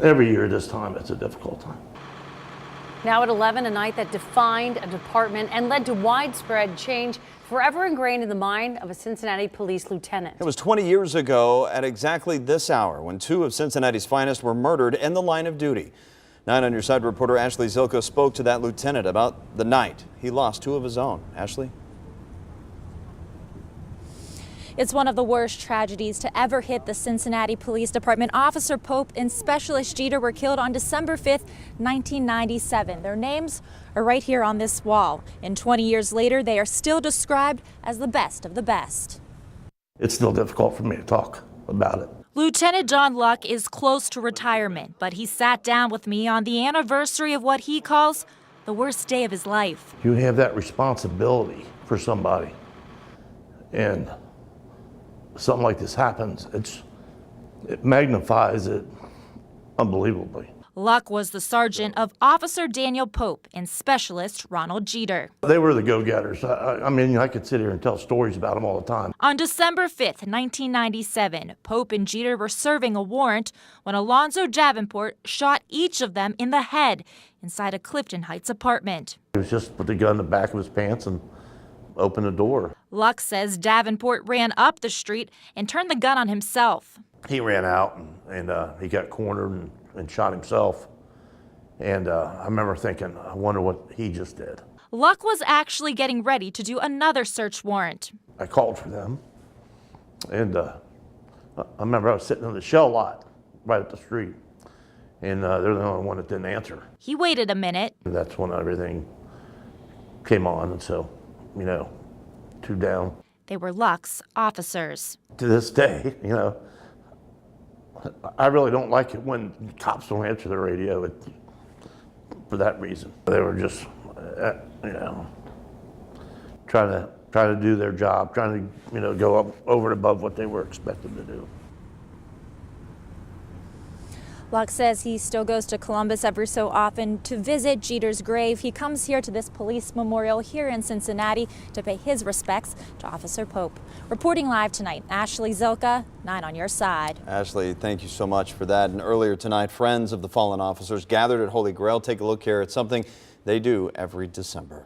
Every year this time, it's a difficult time. Now at 11, a night that defined a department and led to widespread change, forever ingrained in the mind of a Cincinnati police lieutenant. It was 20 years ago at exactly this hour when two of Cincinnati's finest were murdered in the line of duty. 9 on Your Side reporter Ashley Zilka spoke to that lieutenant about the night he lost two of his own. Ashley? It's one of the worst tragedies to ever hit the Cincinnati Police Department. Officer Pope and Specialist Jeter were killed on December 5th, 1997. Their names are right here on this wall. And 20 years later, they are still described as the best of the best. It's still difficult for me to talk about it. Lieutenant John Luck is close to retirement, but he sat down with me on the anniversary of what he calls the worst day of his life. You have that responsibility for somebody, and something like this happens, it magnifies it unbelievably. Luck was the sergeant of Officer Daniel Pope and Specialist Ronald Jeter. They were the go-getters. I mean, I could sit here and tell stories about them all the time. On December 5th, 1997, Pope and Jeter were serving a warrant when Alonzo Davenport shot each of them in the head inside a Clifton Heights apartment. He was just put the gun in the back of his pants and opened the door. Luck says Davenport ran up the street and turned the gun on himself. He ran out and he got cornered and shot himself. And I remember thinking, I wonder what he just did. Luck was actually getting ready to do another search warrant. I called for them, and I remember I was sitting in the shell lot right up the street, and they're the only one that didn't answer. He waited a minute. And that's when everything came on, and so, you know, two down. They were Luck's officers. To this day, you know, I really don't like it when cops don't answer the radio for that reason. They were just, you know, trying to do their job, trying to, you know, go up over and above what they were expected to do. Luck says he still goes to Columbus every so often to visit Jeter's grave. He comes here to this police memorial here in Cincinnati to pay his respects to Officer Pope. Reporting live tonight, Ashley Zilka, 9 on Your Side. Ashley, thank you so much for that. And earlier tonight, friends of the fallen officers gathered at Holy Grail. Take a look here at something they do every December.